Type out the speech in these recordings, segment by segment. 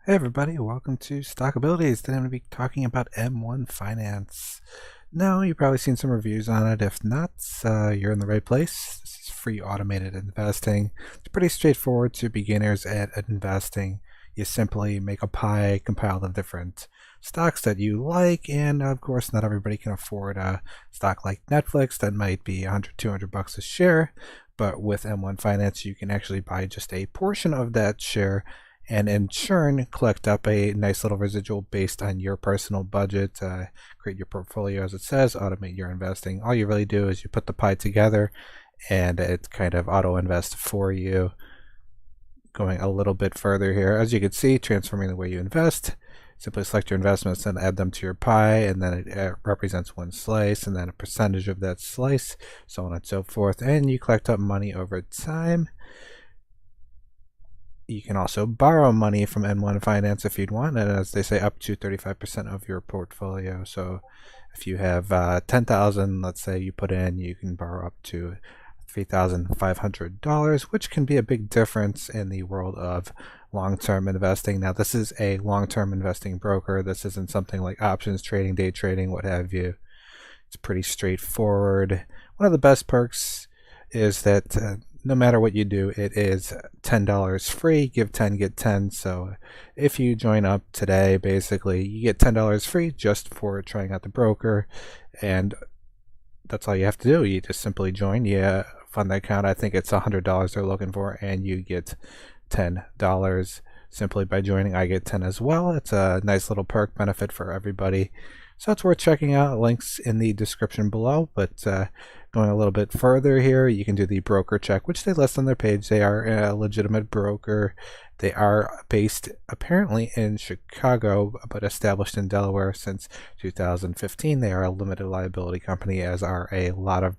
Hey everybody, welcome to Stock Abilities. Today I'm going to be talking about M1 Finance. Now, you've probably seen some reviews on it. If not, you're in the right place. This is free automated investing. It's pretty straightforward to beginners at investing. You simply make a pie, compile the different stocks that you like, and of course, not everybody can afford a stock like Netflix that might be 100, 200 bucks a share. But with M1 Finance, you can actually buy just a portion of that share and in turn collect up a nice little residual based on your personal budget. Create your portfolio as it says, automate your investing. All you really do is you put the pie together and it kind of auto invests for you. Going a little bit further here, as you can see, transforming the way you invest. Simply select your investments and add them to your pie, and then it represents one slice and then a percentage of that slice, so on and so forth, and you collect up money over time. You can also borrow money from M1 Finance if you'd want, and as they say, up to 35% of your portfolio. So if you have 10,000, let's say you put in, you can borrow up to $3,500, which can be a big difference in the world of long-term investing. Now, this is a long-term investing broker. This isn't something like options trading, day trading, what have you. It's pretty straightforward. One of the best perks is that no matter what you do, it is $10 free. Give 10, get 10. So if you join up today, basically you get $10 free just for trying out the broker, and that's all you have to do. You just simply join. You fund the account. I think it's $100 they're looking for, and you get $10 simply by joining. I get 10 as well. It's a nice little perk benefit for everybody. So it's worth checking out. Links in the description below. But going a little bit further here, you can do the broker check, which they list on their page. They are a legitimate broker. They are based apparently in Chicago, but established in Delaware since 2015. They are a limited liability company, as are a lot of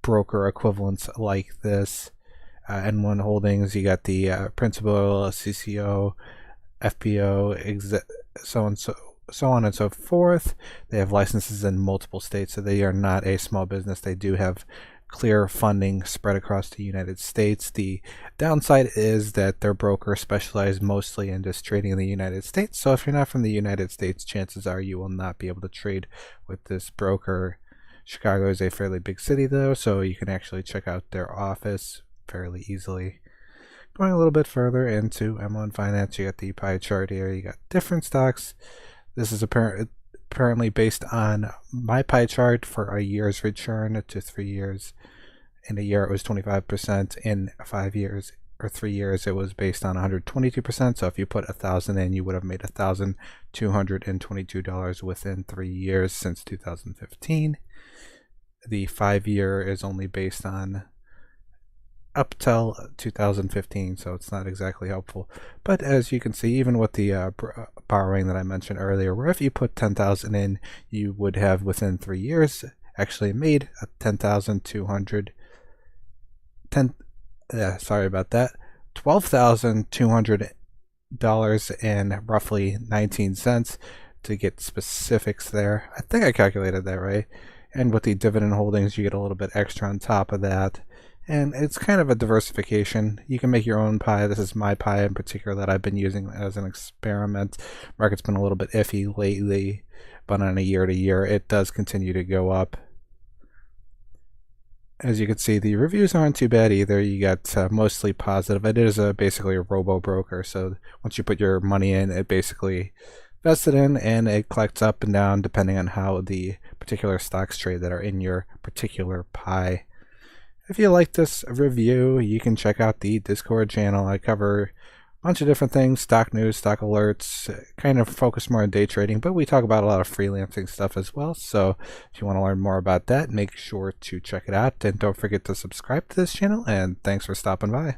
broker equivalents like this. M1 Holdings, you got the principal, CCO, FPO, so on and so forth. They have licenses in multiple states, so they are not a small business. They do have clear funding spread across the United States. The downside is that their broker specializes mostly in just trading in the United States. So if you're not from the United States, chances are you will not be able to trade with this broker. Chicago is a fairly big city though, so you can actually check out their office fairly easily. Going a little bit further into M1 Finance, you got the pie chart here. You got different stocks. This is apparently based on my pie chart for a year's return to 3 years. In a year, it was 25%. In 5 years or 3 years, it was based on 122%. So if you put 1,000 in, you would have made $1,222 within 3 years since 2015. The 5-year is only based on up till 2015, so it's not exactly helpful. But as you can see, even with the borrowing that I mentioned earlier, where if you put 10,000 in, you would have within 3 years actually made 10,200. Sorry about that. $12,200 and roughly 19 cents to get specifics there. I think I calculated that right. And with the dividend holdings, you get a little bit extra on top of that. And it's kind of a diversification. You can make your own pie. This is my pie in particular that I've been using as an experiment. Market's been a little bit iffy lately, but on a year to year, it does continue to go up. As you can see, the reviews aren't too bad either. You got mostly positive. It is basically a robo broker. So once you put your money in, it basically vests it in and it collects up and down depending on how the particular stocks trade that are in your particular pie. If you like this review, you can check out the Discord channel. I cover a bunch of different things, stock news, stock alerts, kind of focus more on day trading, but we talk about a lot of freelancing stuff as well. So if you want to learn more about that, make sure to check it out. And don't forget to subscribe to this channel, and thanks for stopping by.